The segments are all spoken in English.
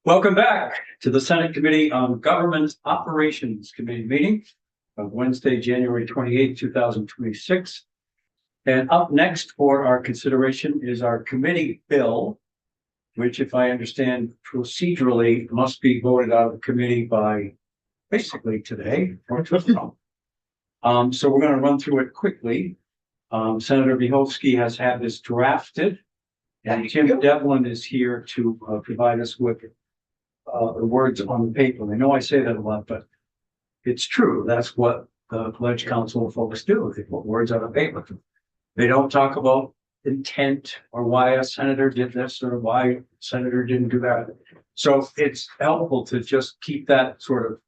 Welcome back to the Senate Committee on Government Operations Committee meeting of Wednesday, January 28, 2026. And up next for our consideration is our committee bill, which, if I understand procedurally, must be voted out of the committee by basically today or tomorrow. So we're going to run through it quickly. Senator Michalski has had this drafted, and Tim Devlin is here to provide us with the words on the paper. I know I say that a lot, but it's true. That's what the Pledge Council folks do. They put words on a paper. They don't talk about intent or why a senator did this or why a senator didn't do that. So it's helpful to just keep that sort of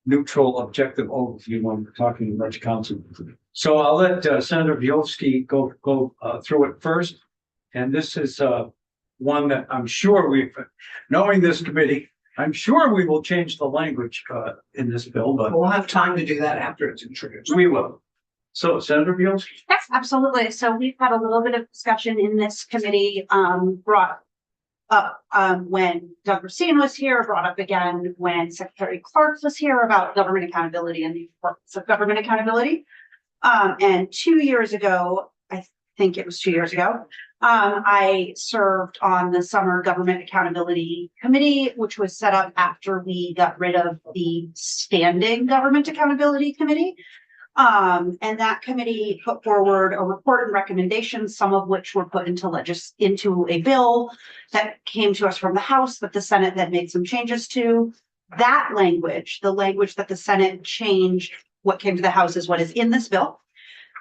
neutral, objective overview when we're talking to Pledge Council. So I'll let Senator Michalski go through it first. And this is one that I'm sure knowing this committee, I'm sure we will change the language in this bill, but we'll have time to do that after it's introduced. we will. So Senator Michalski. Yes, absolutely. So we've had a little bit of discussion in this committee, brought up when Doug Racine was here, brought up again when Secretary Clark was here about government accountability and the importance of government accountability. And 2 years ago, I think it was 2 years ago, I served on the Summer Government Accountability Committee, which was set up after we got rid of the Standing Government Accountability Committee. And that committee put forward a report and recommendations, some of which were put into a bill that came to us from the House, but the Senate then made some changes to. That language, the language that the Senate changed, what came to the House is what is in this bill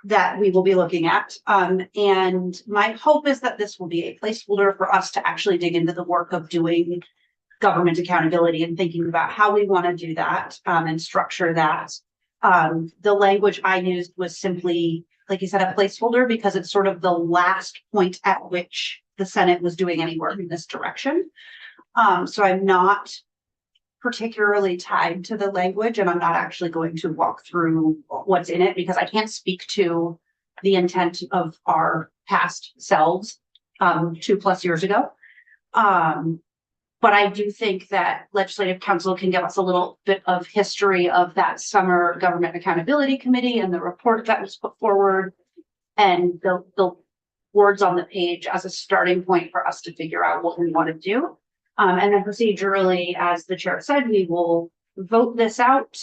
that we will be looking at. And my hope is that this will be a placeholder for us to actually dig into the work of doing government accountability and thinking about how we want to do that and structure that. The language I used was simply, like you said, a placeholder because it's sort of the last point at which the Senate was doing any work in this direction. So I'm not particularly tied to the language, and I'm not actually going to walk through what's in it because I can't speak to the intent of our past selves 2+ years ago. But I do think that Legislative Council can give us a little bit of history of that Summer Government Accountability Committee and the report that was put forward and the words on the page as a starting point for us to figure out what we want to do. And then procedurally, as the chair said, we will vote this out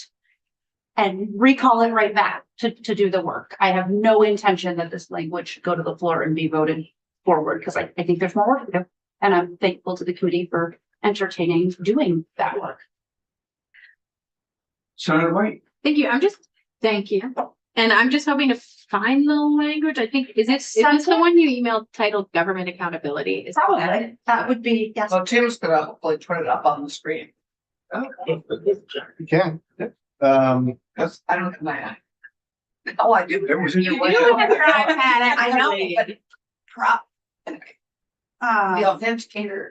and recall it right back to do the work. I have no intention that this language should go to the floor and be voted forward because I think there's more work to do. And I'm thankful to the committee for entertaining doing that work. Senator White. Thank you. Thank you. And I'm just hoping to find the language. I think, is this the one you emailed titled Government Accountability? Is Probably. That would be, yes. So Tim's gonna hopefully put it up on the screen. You can. Because I don't have my eye. Oh, I do. You do have your iPad. I know, but anyway. The authenticator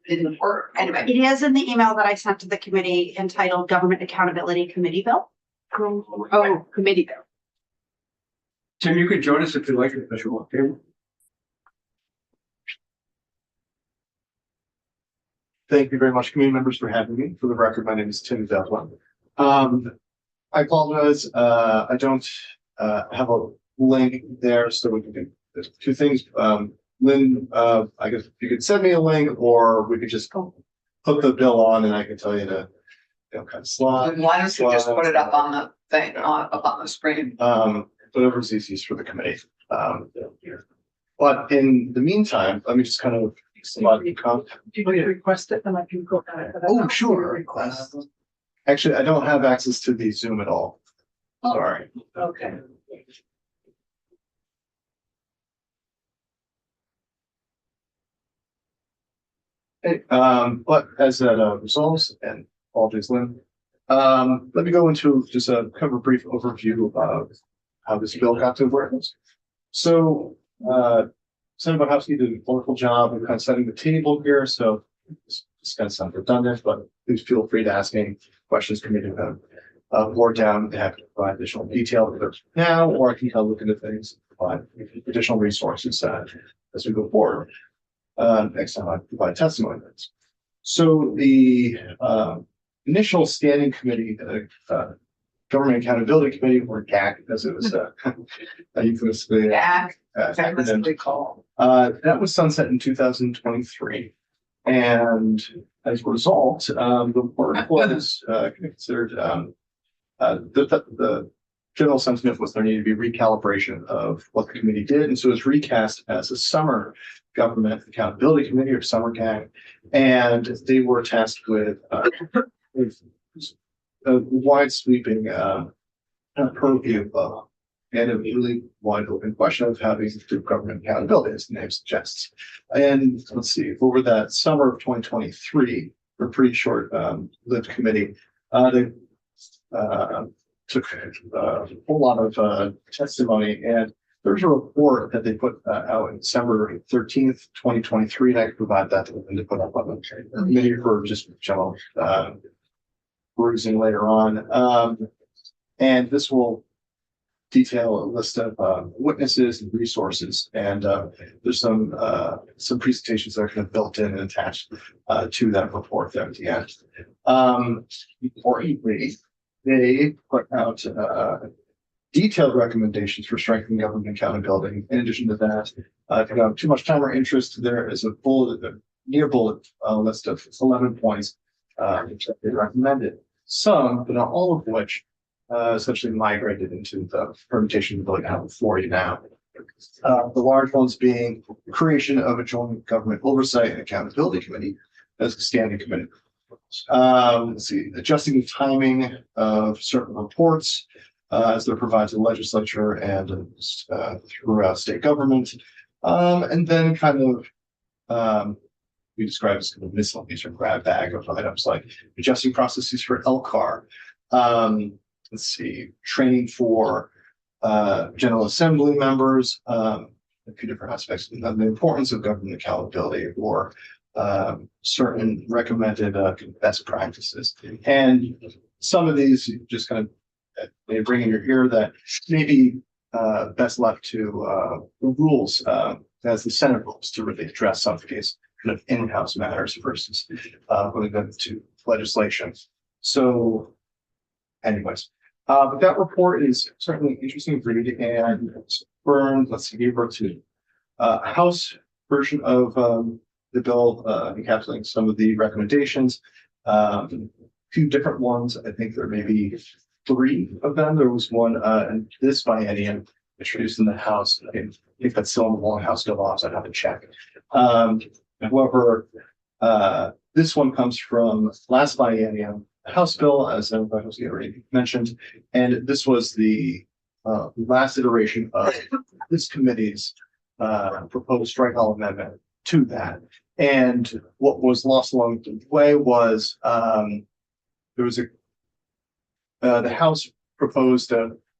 didn't work. Anyway. It is in the email that I sent to the committee entitled Government Accountability Committee Bill. Oh, committee bill. Tim, you can join us if you like the visual. Okay. Thank you very much, community members, for having me. For the record, my name is Tim Devlin. I apologize. I don't have a link there, so we can do there's two things. Lynn, I guess you could send me a link, or we could just put the bill on, and I can tell you to, kind of slide. Why don't you just put it up on the thing, up on the screen? Whatever's easiest for the committee. But in the meantime, let me just kind of You can request it, and I can go. Oh, sure. Actually, I don't have access to the Zoom at all. Sorry. Okay. Hey, but as that resolves, and apologies, Lynn, let me go into just a kind of a brief overview of how this bill got to where it is. So, Senator Michalski did a wonderful job of kind of setting the table here. So it's kind of sound redundant, but please feel free to ask any questions committed about board down. They have to provide additional detail either now, or I can kind of look into things and provide additional resources as we go forward. Next time I provide testimony. So the initial standing committee, Government Accountability Committee, or GAC, as it was euphemistically Yeah, acronym, famously called. that was sunset in 2023. And as a result, the work was considered, the general sentiment was there needed to be recalibration of what the committee did. And so it was recast as a summer Government Accountability Committee, or summer GAC. And they were tasked with a wide sweeping purview of and a really wide open question of how to do government accountability, as the name suggests. And let's see, over that summer of 2023, a pretty short lived committee, they took a whole lot of testimony, and there's a report that they put out on December 13th, 2023, and I can provide that to them to put up on the committee for just general perusing later on. And this will detail a list of witnesses and resources, and there's some presentations that are kind of built in and attached to that report there at the end. Importantly, they put out detailed recommendations for strengthening government accountability. In addition to that, if you don't have too much time or interest, there is a near bullet list of 11 points which they recommended. Some, but not all of which, essentially migrated into the permutation bill you have before you now. The large ones being the creation of a joint government oversight and accountability committee as a standing committee. Let's see, adjusting the timing of certain reports as they're provided to the legislature and throughout state government. And then kind of we describe as kind of miscellaneous or grab bag of items like adjusting processes for LCAR. Let's see, training for General Assembly members, a few different aspects of the importance of government accountability, or certain recommended best practices. And some of these just kind of they bring in your ear that maybe best left to the rules as the Senate rules to really address some of these kind of in-house matters versus going to legislation. So anyways, but that report is certainly interesting to read, and Burn, let's see, gave birth to a House version of the bill encapsulating some of the recommendations. A few different ones. I think there may be 3 of them. There was one in this biennium introduced in the House. I think that's still in the long House bill laws. I'd have to check. However, this one comes from last biennium House bill, as everybody was already mentioned, and this was the last iteration of this committee's proposed strike all amendment to that. And what was lost along the way was there was the House proposed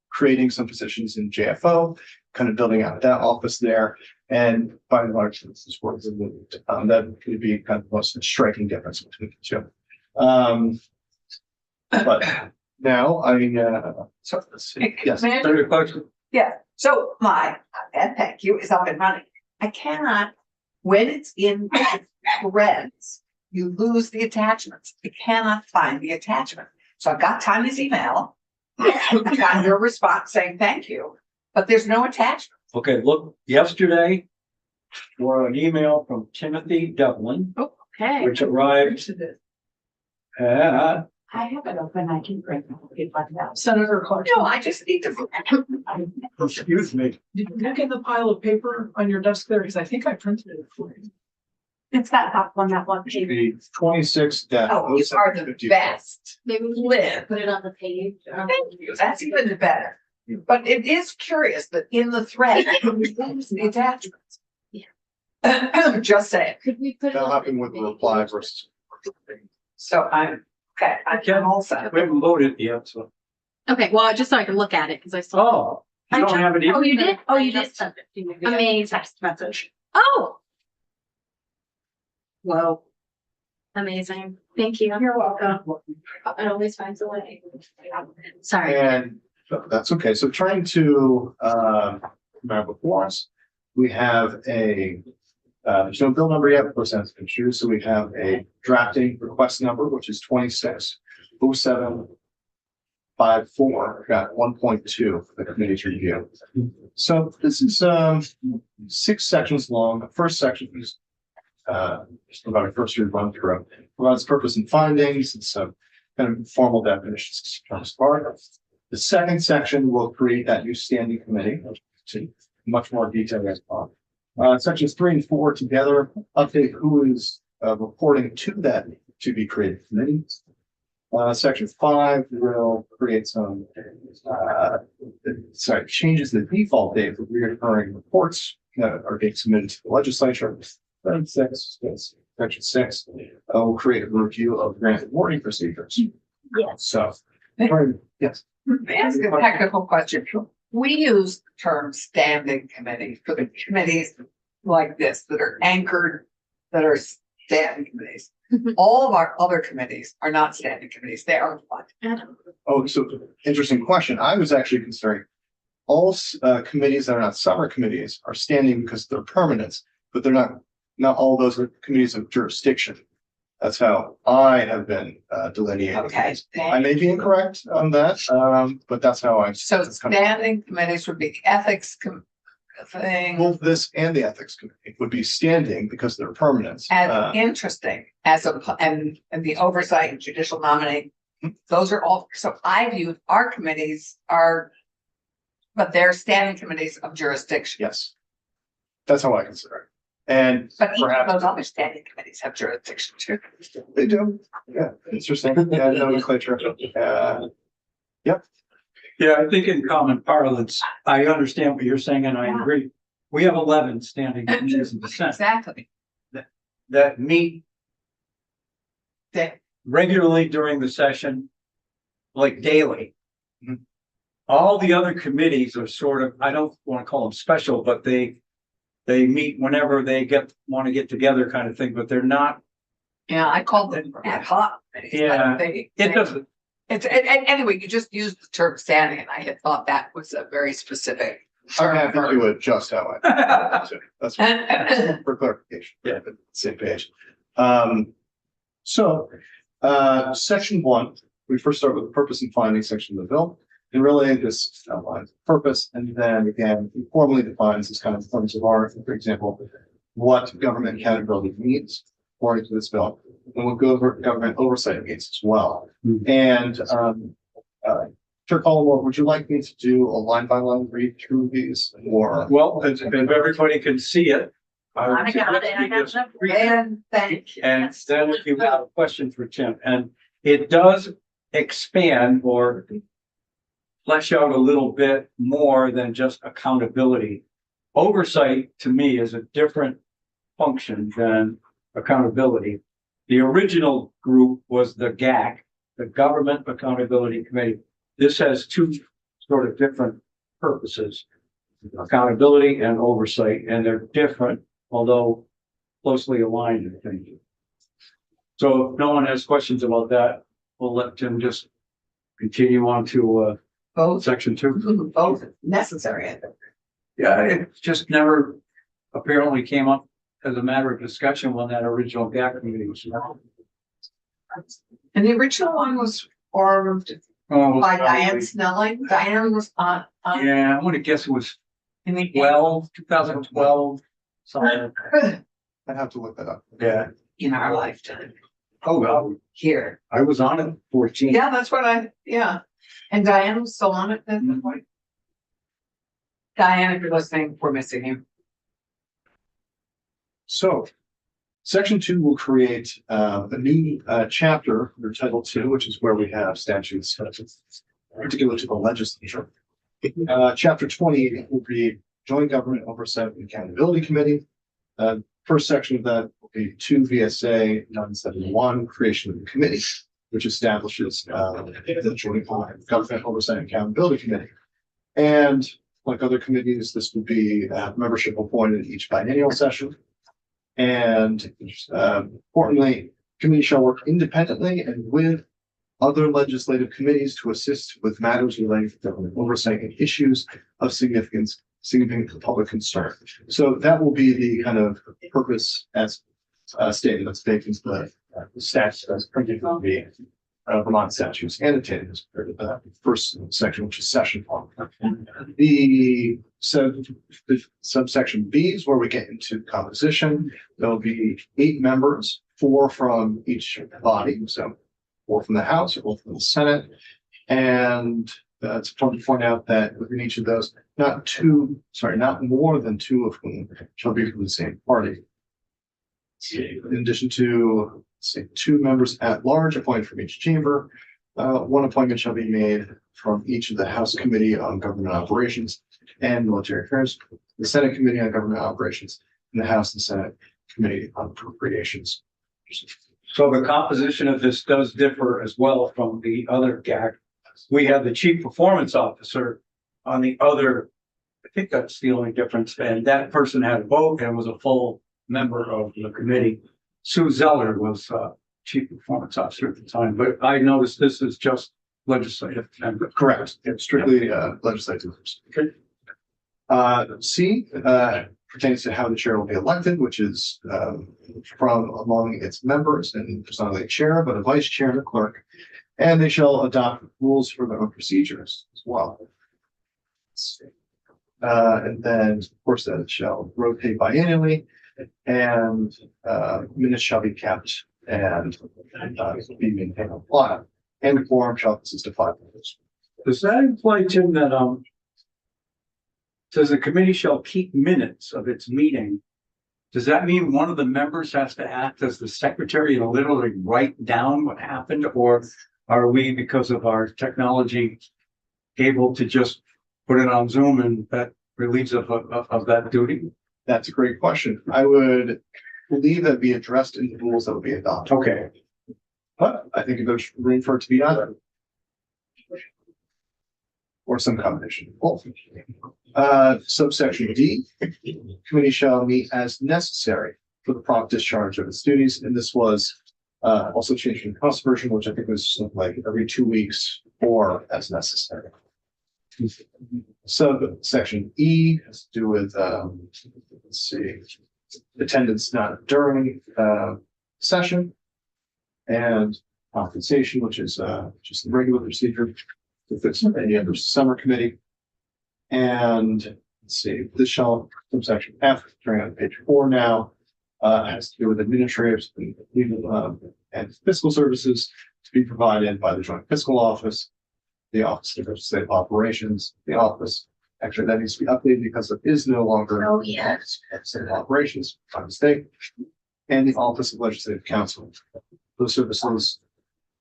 creating some positions in JFO, kind of building out that office there. And by and large, this was removed. That could be kind of the most striking difference between the two. But now so let's see. Yes. May I- Senator Clarkson? Yeah, so my, and thank you, is up and running. I cannot, when it's in threads, you lose the attachments. You cannot find the attachment. So I got Tanya's email. I got your response saying thank you, but there's no attachment. Okay, look, yesterday, for an email from Timothy Devlin, Okay. which arrived at I have it open, I can bring it up. Senator Clarkson, No, I just need to. excuse me. did you look in the pile of paper on your desk there? Because I think I printed it for you. It's that top one, that one page. The 26 Oh, you are the best. Maybe we Live. should put it on the page. Thank you. That's even better. But it is curious that in the thread, you lose the attachments. Yeah. Just saying. Could we put it That'll on happen the with the page? reply versus. So I'm, okay, I'm all set. We haven't voted yet, so. Okay, well, just so I can look at it, because I still. Oh, you don't have it Oh, either? you did? Oh, you I did? just sent it to you. Amazing. Text message. Oh, Whoa. amazing. Thank you. You're welcome. It always finds a way. Sorry. And that's okay. So trying to remember before us, we have a There's no bill number yet, of course, that's been introduced, so we have a drafting request number, which is 260754, got 1.2 for the committee to review. So this is 6 sections long. The first section is just about a first year run through, provides purpose and findings, and some kind of formal definitions terms part. The second section will create that new standing committee, to much more detail as well. Sections 3 and 4 together update who is reporting to that to be created committee. Section 5 will create some changes the default date for reoccurring reports that are being submitted to the legislature. Section 6 will create a review of grant awarding procedures. Yes. So, yes. May I ask a technical question? We use the term standing committee for the committees like this that are anchored, that are standing committees. All of our other committees are not standing committees. They are what? Oh, so interesting question. I was actually considering all committees that are not summer committees are standing because they're permanent, but they're not all those are committees of jurisdiction. That's how I have been delineating. Okay. I may be incorrect on that, but that's how I. So standing committees would be the ethics thing. Both this and the ethics committee would be standing because they're permanent. As interesting as and the oversight and judicial nominating, those are all, so I view our committees but they're standing committees of jurisdiction. Yes. That's how I consider it. And But each of perhaps those other standing committees have jurisdiction too. they do. Yeah, interesting. Yeah, nomenclature. Yeah, I think in common parlance, I understand what you're saying and I Yeah. agree. We have 11 standing committees in the Senate Exactly. that meet They- regularly during the session, like daily. Mhm. All the other committees are sort of, I don't want to call them special, but they meet whenever they want to get together kind of thing, but they're not, Yeah, I call them ad hoc committees. but Yeah. they- it doesn't, Anyway, you just used the term standing and I had thought that was a very specific. I'm happy to do it just how I. That's term. for clarification. Yeah. Same page. Section 1, we first start with the purpose and findings section of the bill. And really this outlines purpose and then again, it formally defines this kind of terms of art, for example, what government accountability means according to this bill. And what government oversight means as well. Hmm. And Chair Collingwood, would you like me to do a line by line read through these or? well, if everybody can see it. I got it. I got Just it. read it. And thank you. And then if you have a question for Tim, and it does expand or flesh out a little bit more than just accountability. Oversight to me is a different function than accountability. The original group was the GAC, the Government Accountability Committee. This has two sort of different purposes, accountability and oversight, and they're different, although closely aligned, I think. So if no one has questions about that, we'll let Tim just continue on to Both, section 2. both necessary. I think. Yeah, it just never apparently came up as a matter of discussion when that original GAC meeting was. And the original one was formed by Diane Snelling. Diane was on. Yeah, I'm gonna guess it was in the 2012, something. I'd have to look that up. Yeah. in our lifetime Oh, well, here. I was on it 14. Yeah, that's what and Diane was still on it at the point. Diane, if you're listening, we're missing you. So, section 2 will create a new chapter under Title 2, which is where we have statutes, particular to the legislature. Chapter 20 will be Joint Government Oversight and Accountability Committee. First section of that will be 2 VSA 971, creation of the committee, which establishes the Joint Government Oversight and Accountability Committee. And like other committees, this would be membership appointed each biennial session. And importantly, committee shall work independently and with other legislative committees to assist with matters relating to government oversight and issues of significance significant public concern. So that will be the kind of purpose as stated, that's baked into the statute that's printed on the Vermont statutes annotated as part of the first section, which is session law. The subsection B is where we get into composition. There'll be 8 members, 4 from each body, so 4 from the House, 4 from the Senate. And it's important to point out that within each of those, not more than 2 of whom shall be from the same party. In addition to, say, 2 members at large appointed from each chamber, 1 appointment shall be made from each of the House Committee on Government Operations and Military Affairs, the Senate Committee on Government Operations, and the House and Senate Committee on Appropriations. So the composition of this does differ as well from the other GAC. We have the Chief Performance Officer on the other, I think that's the only difference, and that person had a vote and was a full member of the committee. Sue Zeller was Chief Performance Officer at the time, but I noticed this is just legislative member. Correct. It's strictly legislative. Okay. C pertains to how the chair will be elected, which is from among its members, and there's not only a chair, but a vice chair and a clerk. And they shall adopt rules for their own procedures as well. And then, of course, that it shall rotate biannually, and minutes shall be kept and be maintained on file. And the quorum shall consist of 5 members. Does that imply, Tim, that says the committee shall keep minutes of its meeting? Does that mean one of the members has to act as the secretary and literally write down what happened? Or are we, because of our technology, able to just put it on Zoom and that relieves of that duty? That's a great question. I would believe that be addressed in the rules that would be adopted. Okay. But I think there's room for it to be either. Or some combination of both. Subsection D, committee shall meet as necessary for the prompt discharge of its duties. And this was also changed in the House version, which I think was something like every 2 weeks or as necessary. Subsection E has to do with, let's see, attendance not during session, and compensation, which is just the regular procedure if it's any other summer committee. And let's see, this shall, subsection F, turning on page 4 now, has to do with administrative and fiscal services to be provided by the Joint Fiscal Office, the Office of Legislative Operations, the office. Actually, that needs to be updated because it is no longer. Oh, yes. Legislative Operations, by mistake, and the Office of Legislative Counsel. Those services,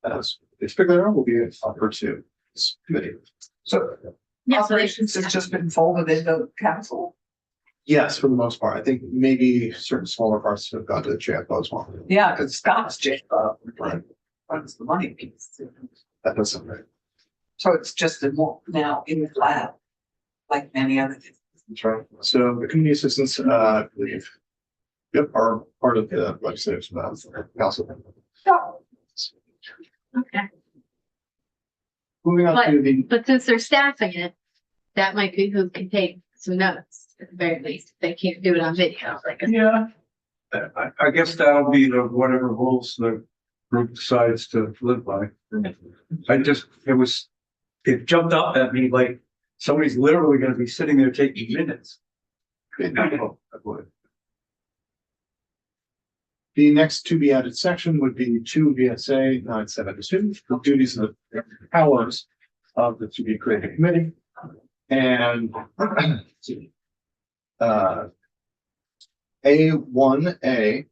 as it's figured out, will be offered to this committee. So, Yeah, so Operations has just been folded into council. yes, for the most part, I think maybe certain smaller parts have gone to the JFO as well. Yeah, because Scott's runs the money piece. That does sound right. So it's just now in the lab, like many other things. That's right. So the community assistants, I believe, yep, are part of the legislative council. okay. Moving on to the, But since they're staffing it, that might be who can take some notes at the very least. They can't do it on video. Like, Yeah. I guess that'll be the whatever rules the group decides to live by. It jumped up at me like somebody's literally gonna be sitting there taking minutes. the next to be added section would be 2 VSA 972, the duties and the powers of the to be created committee. And A1A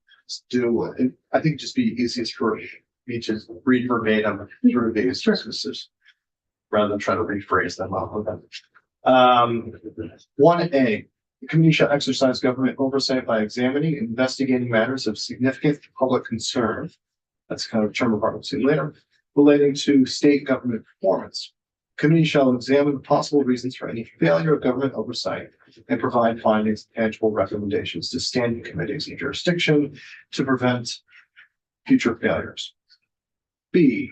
do, I think it'd just be easiest for me to read verbatim through these services rather than try to rephrase them off of them. 1A, the committee shall exercise government oversight by examining and investigating matters of significant public concern. That's kind of a term we'll see later, relating to state government performance. Committee shall examine the possible reasons for any failure of government oversight and provide findings and tangible recommendations to standing committees in jurisdiction to prevent future failures. B,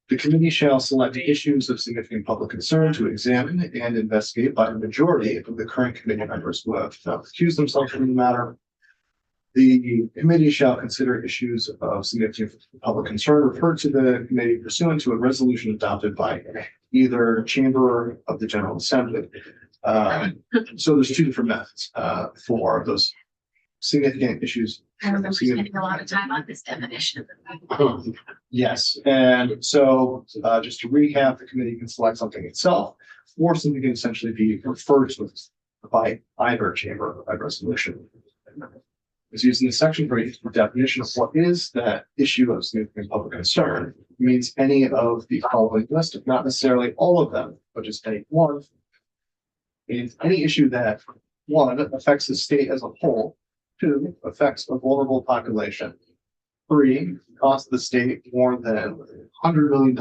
The committee shall select issues of significant public concern to examine and investigate by the majority of the current committee members who have accused themselves from the matter. The committee shall consider issues of significant public concern referred to the committee pursuant to a resolution adopted by either chamber of the General Assembly. So there's two different methods for those significant issues. I remember spending a lot of time on this definition. Yes, and so just to recap, the committee can select something itself, or something can essentially be referred to by either chamber by resolution. Is using the section for the definition of what is that issue of significant public concern means any of the following list, if not necessarily all of them, but just any one. Means any issue that one affects the state as a whole, two affects a vulnerable population, three costs the state more than $100 million,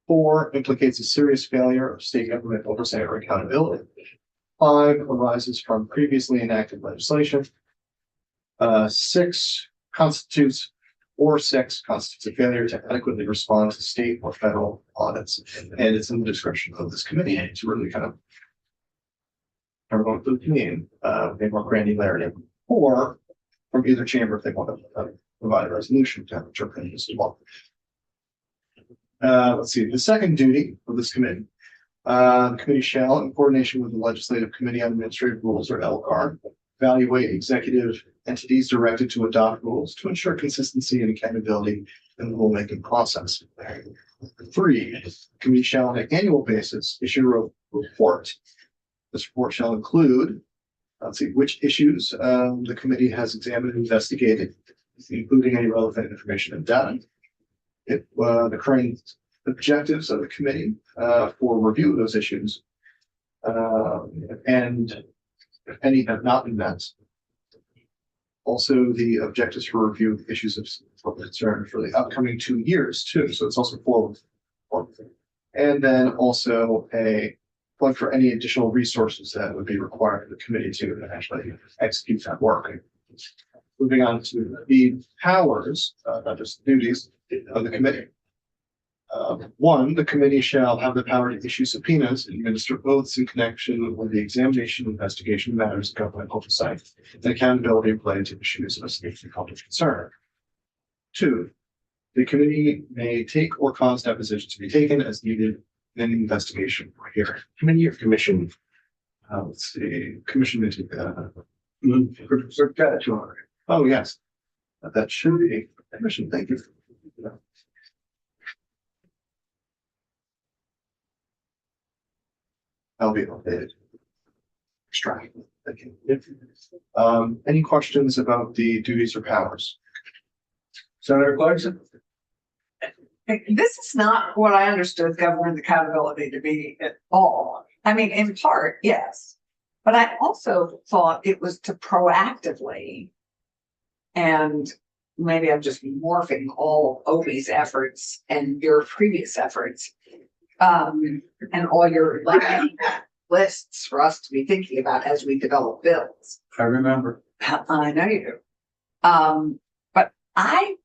four implicates a serious failure of state government oversight or accountability, five arises from previously enacted legislation, six constitutes a failure to adequately respond to state or federal audits. And it's in the discretion of this committee to really kind of everyone to the community, make more granularity, or from either chamber if they want to provide a resolution to have a opinion as well. Let's see, the second duty of this committee. The committee shall, in coordination with the Legislative Committee on Administrative Rules, or LCAR, evaluate executive entities directed to adopt rules to ensure consistency and accountability in the rulemaking process. Three, the committee shall, on an annual basis, issue a report. This report shall include, let's see, which issues the committee has examined and investigated, including any relevant information and data. The current objectives of the committee for review of those issues, and if any have not been met. Also, the objectives for review of issues of public concern for the upcoming 2 years too. So it's also forward. And then also a plug for any additional resources that would be required for the committee to actually execute that work. Moving on to the powers, not just duties of the committee. One, the committee shall have the power to issue subpoenas and administer oaths in connection with the examination and investigation of matters of government oversight and accountability related to issues of significant public concern. Two, the committee may take or cause depositions to be taken as needed in an investigation or hearing. Committee or commission? Let's see, commission. Oh, yes. That should be commission. Thank you. I'll be updated. Extract. Thank you. Any questions about the duties or powers? Senator Clarkson? This is not what I understood government accountability to be at all. I mean, in part, yes. But I also thought it was to proactively, and maybe I'm just morphing all of Opie's efforts and your previous efforts, and all your lists for us to be thinking about as we develop bills. I remember. I know you do. But I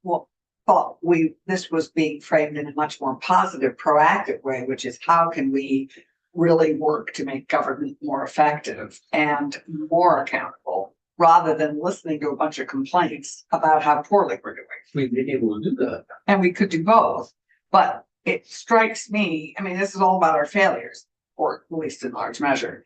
thought this was being framed in a much more positive, proactive way, which is how can we really work to make government more effective and more accountable, rather than listening to a bunch of complaints about how poorly we're doing. We've been able to do that. And we could do both, but it strikes me, I mean, this is all about our failures, or at least in large measure.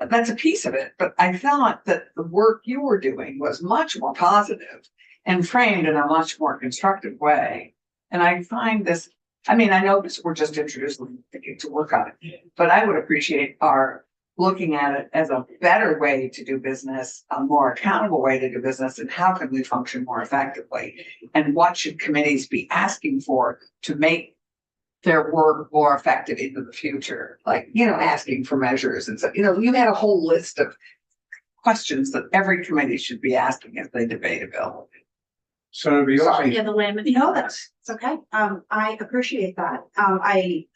But that's a piece of it. But I thought that the work you were doing was much more positive and framed in a much more constructive way. And I find this, I mean, I know we're just introducing to work on it, but I would appreciate our looking at it as a better way to do business, a more accountable way to do business, and how can we function more effectively? And what should committees be asking for to make their work more effective into the future? Like, asking for measures and stuff. You had a whole list of questions that every committee should be asking as they debate a bill. Senator Bielsi? Yeah, the lamb. No, it's okay. I appreciate that.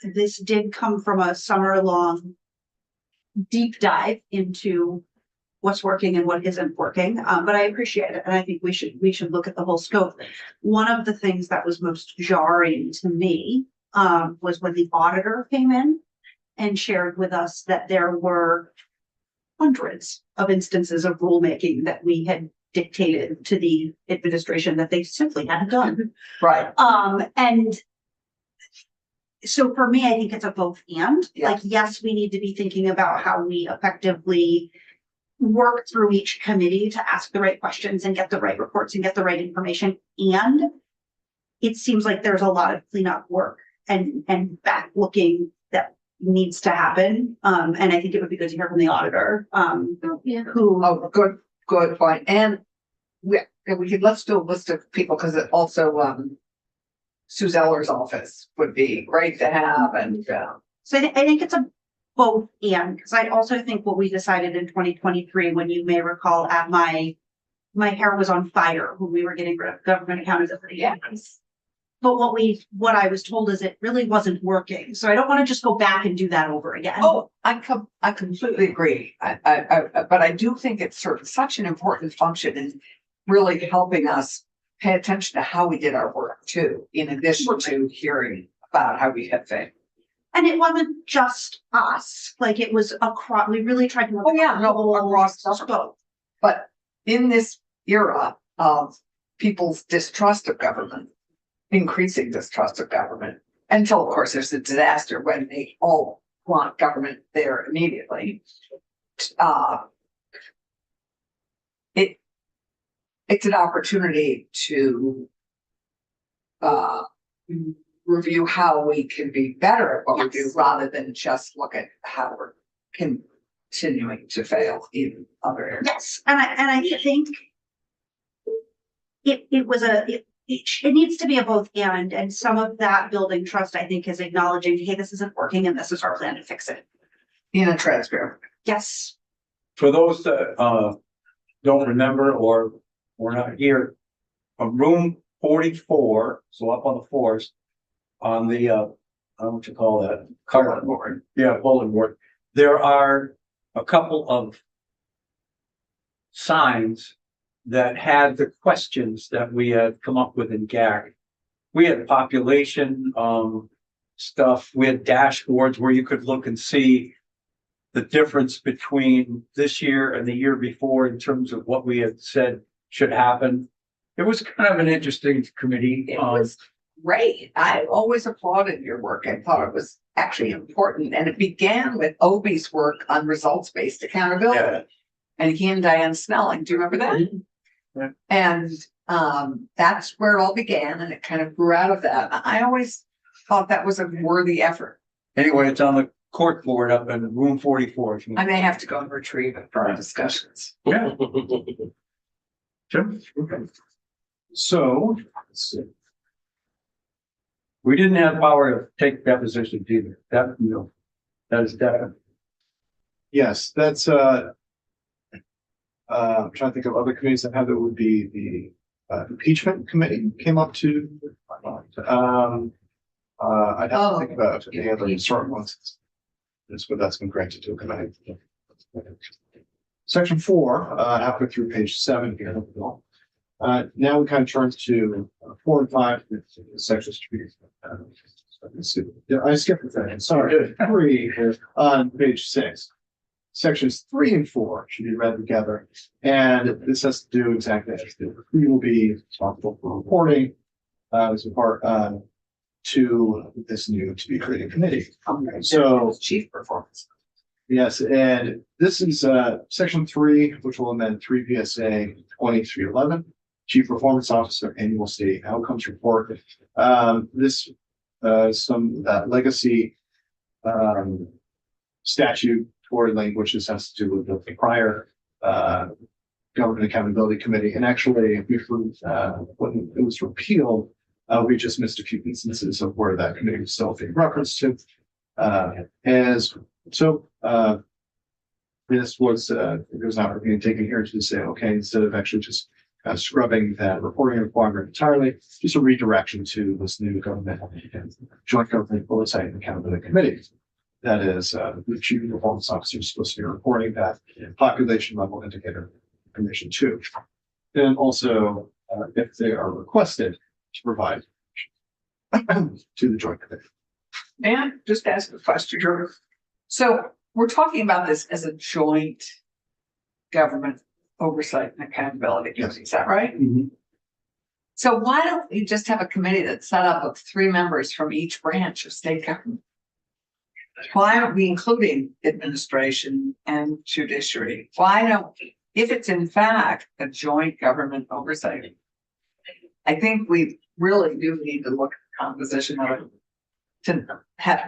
This did come from a summer-long deep dive into what's working and what isn't working. But I appreciate it. And I think we should look at the whole scope. One of the things that was most jarring to me, was when the auditor came in and shared with us that there were hundreds of instances of rulemaking that we had dictated to the administration that they simply hadn't done. Right. And so for me, I think it's a both and, Yeah. like, yes, we need to be thinking about how we effectively work through each committee to ask the right questions and get the right reports and get the right information. And it seems like there's a lot of cleanup work and back looking that needs to happen. And I think it would be good to hear from the auditor, Yeah. who, Oh, good point. And let's do a list of people, because it also, Sue Zeller's office would be great to have, and, so I think it's a both and, because I also think what we decided in 2023, when you may recall at my hair was on fire when we were getting rid of government accountability. Yes. But what I was told is it really wasn't working. So I don't want to just go back and do that over again. Oh, I completely agree. But I do think it's such an important function in really helping us pay attention to how we did our work too, in addition to hearing about how we had failed. And it wasn't just us, like it was across, we really tried to. Look Oh, yeah, at no, the whole across the scope. But in this era of people's distrust of government, increasing distrust of government, until of course there's a disaster when they all want government there immediately. It's an opportunity to review how we can be better at what we do, Yes. rather than just look at how we're continuing to fail in other areas. Yes, and I think it was it needs to be a both and some of that building trust, I think, is acknowledging, hey, this isn't working and this is our plan to fix it. In a transparent. Yes. For those that don't remember or were not here, room 44, so up on the floors, on the I don't know what you call that, cardboard board. Yeah, bulletin board. There are a couple of signs that had the questions that we had come up with in GAG. We had population stuff, we had dashboards where you could look and see the difference between this year and the year before in terms of what we had said should happen. It was kind of an interesting committee. It was great. I always applauded your work. I thought it was actually important. And it began with Obie's work on results-based accountability. Yeah. And he and Diane Snelling, do you remember that? Yeah. And that's where it all began, and it kind of grew out of that. I always thought that was a worthy effort. Anyway, it's on the court board up in room 44. if you I want. may have to go and retrieve it for our discussions. Yeah. Sure. Okay. So, let's see. We didn't have power to take depositions either. That, that is definite. Yes, that's, I'm trying to think of other committees that have it. Would be the impeachment committee came up to. I'd have to think about any other short ones. That's been granted to a committee. Section 4, halfway through page 7 here. Now we kind of turn to 4 and 5, sections 3. Let's see. Yeah, I skipped that. Sorry, 3 here on page 6. Sections 3 and 4 should be read together, and this has to do exactly as we will be responsible for reporting as a part to this new to be created committee. So Chief performance. yes, and this is section 3, which will amend 3 PSA 2311, Chief Performance Officer Annual State Outcomes Report. This some legacy statute or language. This has to do with the prior Government Accountability Committee, and actually, when it was repealed, we just missed a few instances of where that committee was still being referenced to. As so, this was it was not being taken here to say, okay, instead of actually just scrubbing that reporting requirement entirely, just a redirection to this new government joint government oversight and accountability committee. That is, the chief performance officer is supposed to be reporting that population level indicator information too. And also, if they are requested to provide to the joint committee. And just ask a question. So we're talking about this as a joint government oversight and accountability. Yes. Is that right? Mhm. So why don't we just have a committee that's set up of 3 members from each branch of state government? Why aren't we including administration and judiciary? Why don't, if it's in fact a joint government oversight? I think we really do need to look at the composition of it. To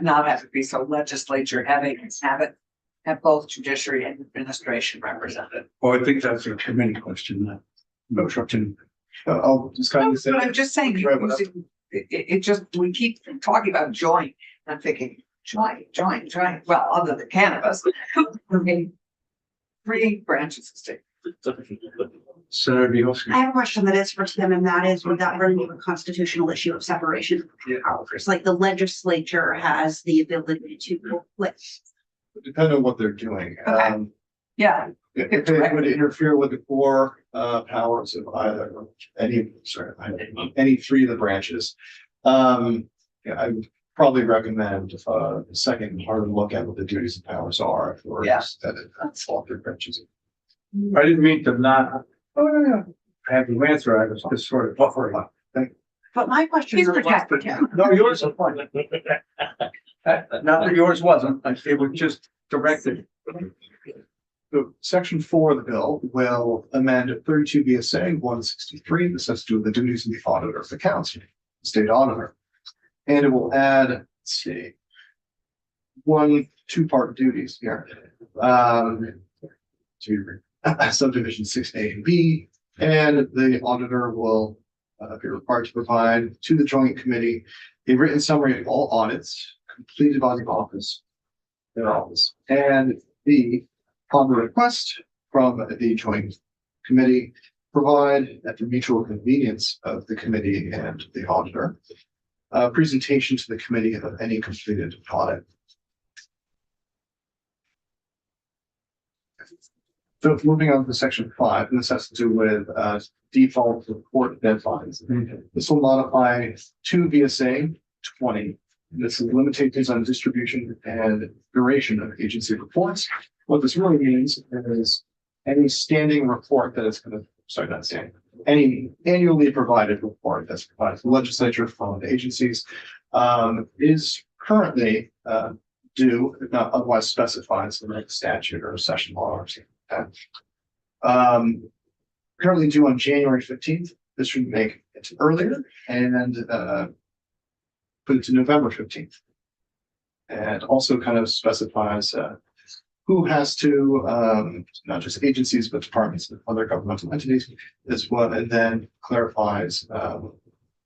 not have it be so legislature heavy, have both judiciary and administration represented. Well, I think that's a committee question, not motion to. I'll just kind of say. But I'm just saying, Right, what it just, we keep talking about joint, and I'm thinking, joint, well, other than cannabis. I mean, 3 branches of state. Senator Bielski. I have a question that is for Tim, and that is, would that bring you a constitutional issue of separation of powers? Like the legislature has the ability to, like, Depending on what they're doing. Okay. Yeah, If it would interfere with the core powers of any 3 of the branches. Yeah, I would probably recommend a second hard look at what the duties and powers are. Or Yeah. that's all 3 branches. I didn't mean to not have you answer. I was just sort of buffering. but my question He's really was for protected. Tim. No, yours is fine. Not that yours wasn't. It was just directed. So section 4 of the bill will amend 32 BSA 163. This has to do with the duties of the auditor of the council, state auditor. And it will add, let's see, 1 2-part duties here. To subdivision 6A and B, and the auditor will be required to provide to the joint committee a written summary of all audits completed by the office, their office, and B, upon the request from the joint committee, provide at the mutual convenience of the committee and the auditor, a presentation to the committee of any completed audit. So moving on to section 5, and this has to do with default report deadlines. This will modify 2 VSA 20. This is limitations on distribution and duration of agency reports. What this really means is any standing report that is going to, sorry, not standing, any annually provided report that's provided to the legislature from the agencies is currently due, if not otherwise specified in the statute or session law or something. Currently due on January 15th. This should make it earlier and put it to November 15th. And also kind of specifies who has to, not just agencies, but departments and other governmental entities as well, and then clarifies,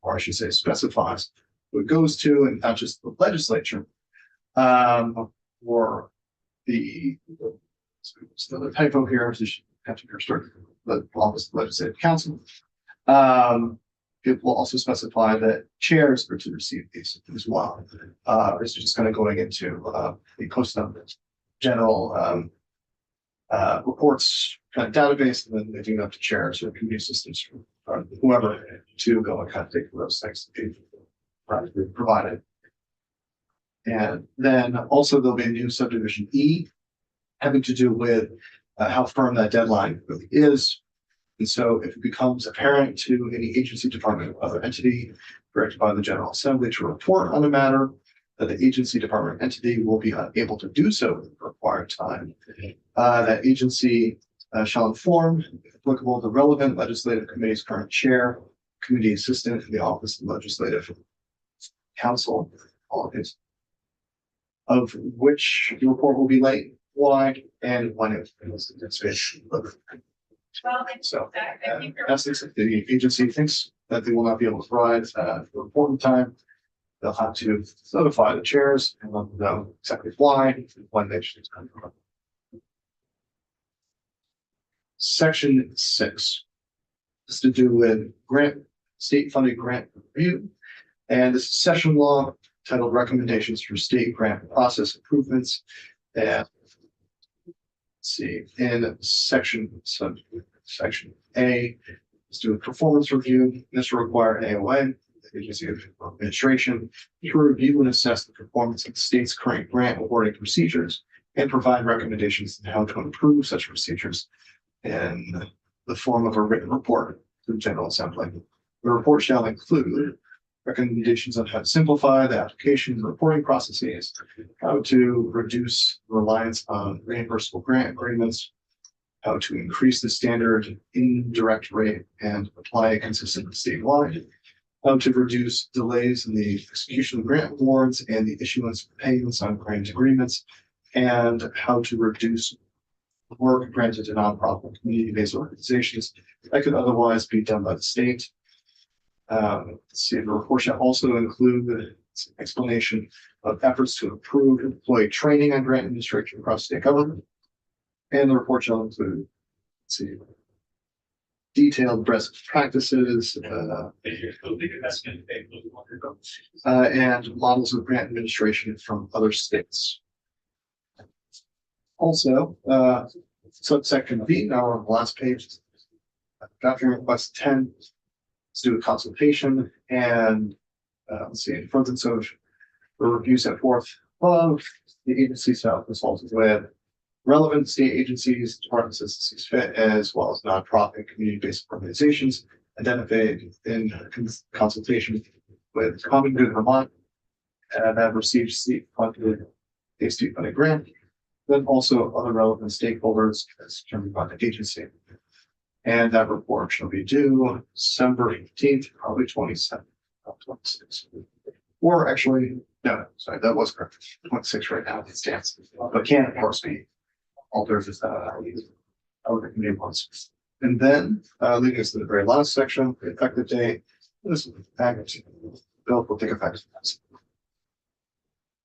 or I should say specifies who it goes to, and not just the legislature, or the so another typo here, so you should have to restart the office of the Legislative Council. It will also specify that chairs are to receive these as well. This is just kind of going into the post general reports kind of database, and then leaving it up to chairs or committee assistants or whoever to go and kind of take those things to be provided. And then also there'll be a new subdivision E having to do with how firm that deadline really is. And so if it becomes apparent to any agency, department, or other entity directed by the General Assembly to report on a matter, that the agency, department, or entity will be unable to do so in the required time, that agency shall inform, if applicable, the relevant legislative committee's current chair, committee assistant in the Office of Legislative Counsel, all of his, of which the report will be late, why, and when it was anticipated. So, in essence, if the agency thinks that they will not be able to provide the report in time, they'll have to notify the chairs and let them know exactly why and when they should come. Section 6 is to do with state funded grant review. And this is session law. titled Recommendations for State Grant Process Improvements. And let's see, in section A, let's do a performance review. This will require AOA, the Agency of Administration, to review and assess the performance of the state's current grant awarding procedures and provide recommendations on how to improve such procedures in the form of a written report to the General Assembly. The report shall include recommendations on how to simplify the application and reporting processes, how to reduce reliance on reimbursable grant agreements, how to increase the standard indirect rate and apply it consistently statewide, how to reduce delays in the execution of grant awards and the issuance of payments on grant agreements, and how to reduce work granted to nonprofit community-based organizations that could otherwise be done by the state. Let's see, the report shall also include some explanation of efforts to improve employee training on grant administration across state government. And the report shall include, let's see, detailed best practices, and models of grant administration from other states. Also, subsection B, now on the last page, document request 10, let's do a consultation and let's see, in furtherance of the review set forth above, the agency shall consult with relevant state agencies, departments as it sees fit, as well as nonprofit community-based organizations identified in consultation with Common Good Vermont that have received state funded grant. Then also other relevant stakeholders as determined by the agency. And that report shall be due December 18th, probably 27th, 26th. Or actually, no, sorry, that was correct. 26 right now, it stands. But can of course be altered as over the community wants. And then leading us to the very last section, the effective date. This is the package. Bill will take effect.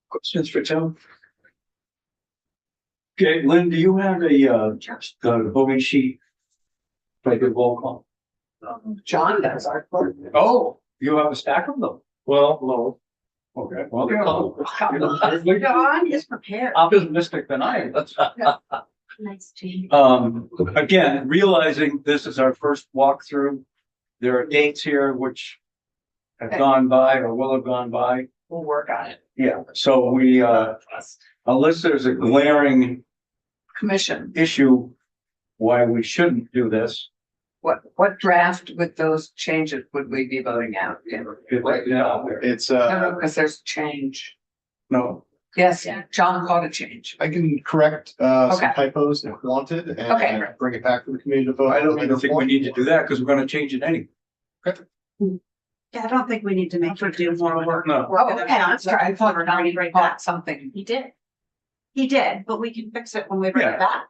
Questions for Tim? Okay, Lynn, do you have the voting sheet? Take a roll call. John does our clerk. Oh, you have a stack of them? Well, no. Okay, well. John is prepared. Optimistic than I am. Nice change. Again, realizing this is our first walkthrough, there are dates here which have gone by or will have gone by. We'll work on it. Yeah, so we, unless there's a glaring Commission, issue why we shouldn't do this. what draft with those changes would we be voting out? Right now, it's No, because there's change. No, Yes, John caught a change. I can correct some Okay. typos if wanted and Okay. bring it back to the committee to vote. I don't even think we need to do that because we're gonna change it anyway. Yeah, I don't think we need to make her do more work. No. We're Oh, gonna okay, I'm sorry, I thought We're gonna he bring caught back. something, He did. He did, but we can fix it when we bring Yeah. it back.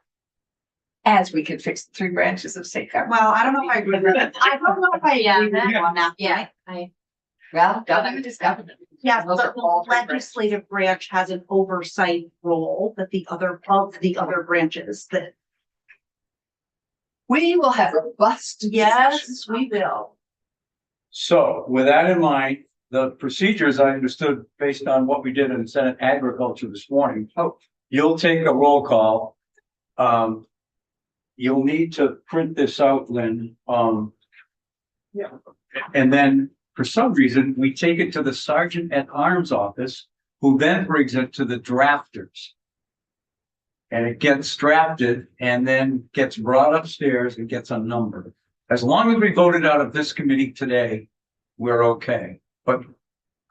as we could fix the 3 branches of state government. Well, I don't know if I agree with that. I don't know if I agree with you on that. Yeah, I, Well, government is government. Yeah, Those but are the all three branches. legislative branch has an oversight role that the other branches that. We will have robust. Yes, we will. So with that in mind, the procedures I understood based on what we did in Senate Agriculture this morning. Oh. You'll take a roll call. You'll need to print this out, Lynn. Yeah. And then for some reason, we take it to the Sergeant at Arms office, who then brings it to the drafters. And it gets drafted and then gets brought upstairs and gets a number. As long as we voted out of this committee today, we're okay. But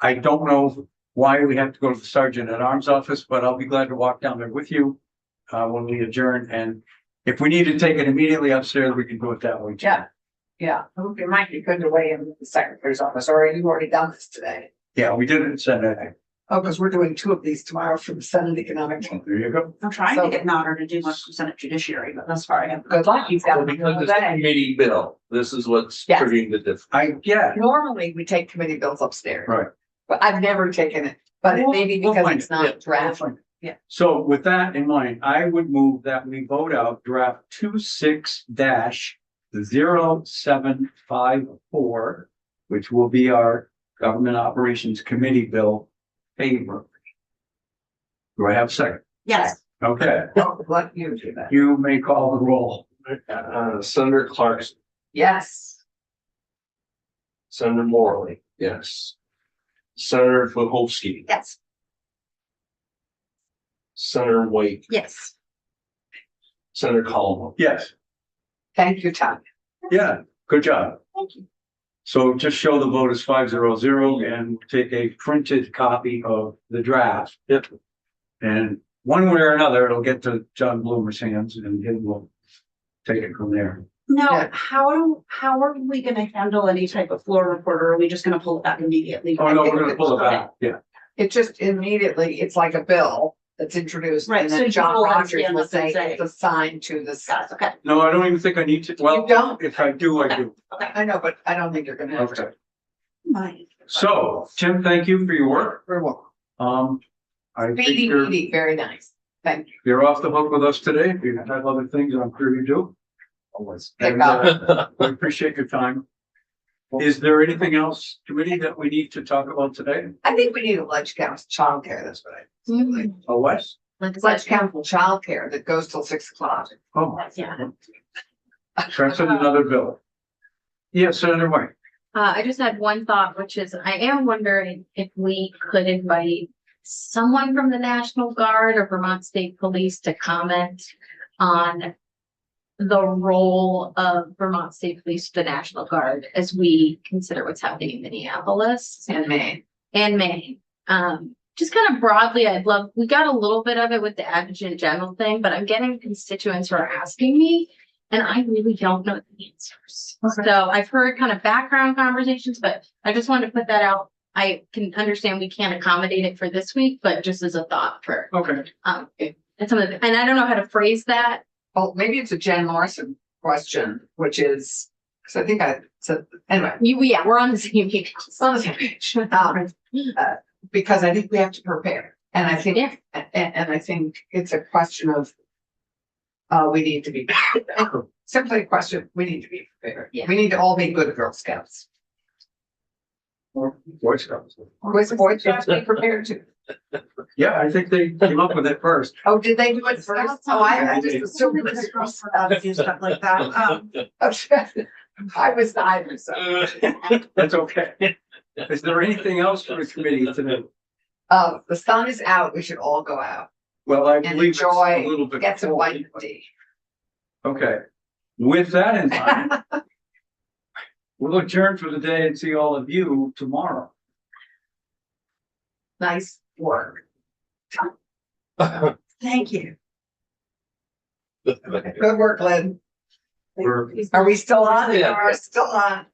I don't know why we have to go to the Sergeant at Arms office, but I'll be glad to walk down there with you when we adjourn. And if we need to take it immediately upstairs, we can do it that way. too. Yeah. Yeah, it might be good to weigh in with the secretary's office, or you've already done this today. Yeah, we did it in Senate. Oh, because we're doing 2 of these tomorrow from the Senate Economic. There you go. I'm trying to get an honor to do much from Senate Judiciary, but thus far I haven't. Good luck, you've got. Well, because it's a committee bill, this is what's Yes. triggering the difference. Normally, we take committee bills upstairs. Right. But I've never taken it, but it may be We'll because find it's it. not draft. Yeah. So with that in mind, I would move that we vote out draft 26-0754, which will be our Government Operations Committee bill favor? Do I have a second? Yes. Okay, Don't let you do that. you may call the roll. Senator Clarkson, Yes. Senator Morley, yes. Senator Fuhowski, Yes. Senator White, Yes. Senator Colombo. Yes, Thank you, Tom. yeah, good job. Thank you. So just show the vote is 500 and take a printed copy of the draft. Yep. And one way or another, it'll get to John Bloomer's hands and he will take it from there. Now, Yeah. how are we gonna handle any type of floor report, or are we just gonna pull it back immediately? Oh, no, we're gonna pull it back. Yeah, It just immediately, it's like a bill that's introduced Right, and so then you John will Rogers stand will up and say say- it's assigned to the Got staff. it, okay, no, I don't even think I need to. Well, You don't? if I do, I do. I know, but I don't think you're gonna have Okay. to. Mine. So Tim, thank you for your work. Very well. I think Speedy, you're, meaty, very nice. Thank you. you're off the hook with us today. If you have other things, I'm sure you do. Always. And, we appreciate your time. Is there anything else, committee, that we need to talk about today? I think we need a lunch council childcare, that's what I. Oh, Wes? Lunch council childcare that goes till 6 o'clock. Oh, Yeah. that's another bill. Yes, Senator White. I just had one thought, which is I am wondering if we could invite someone from the National Guard or Vermont State Police to comment on the role of Vermont State Police, the National Guard, as we consider what's happening in Minneapolis And Maine. and Maine. Just kind of broadly, we got a little bit of it with the Adjutant General thing, but I'm getting constituents who are asking me, and I really don't know the answers. So I've heard kind of background conversations, but I just wanted to put that out. I can understand we can't accommodate it for this week, but just as a thought for, Okay. and some of the, and I don't know how to phrase that. Well, maybe it's a Jen Morrison question, which is, because I think I said, anyway. Yeah, we're on the same page. It's on the same page. Because I think we have to prepare. And I think, Yeah. and I think it's a question of, we need to be, simply a question, we need to be prepared. Yeah. We need to all be good Girl Scouts. Or Boy Scouts. Boys have to be prepared too. Yeah, I think they came up with it first. Oh, did they do it first? Oh, I just assumed it was Girl Scouts. Stuff like that. I was neither, so. That's okay. Is there anything else for the committee today? The sun is out, we should all go out, Well, I And believe it's a enjoy, little bit. get some cold, vitamin but- D. Okay. With that in mind, we'll adjourn for the day and see all of you tomorrow. Nice work. Thank you. Good work, Lynn. We're Are we still on? Yeah. We're still on.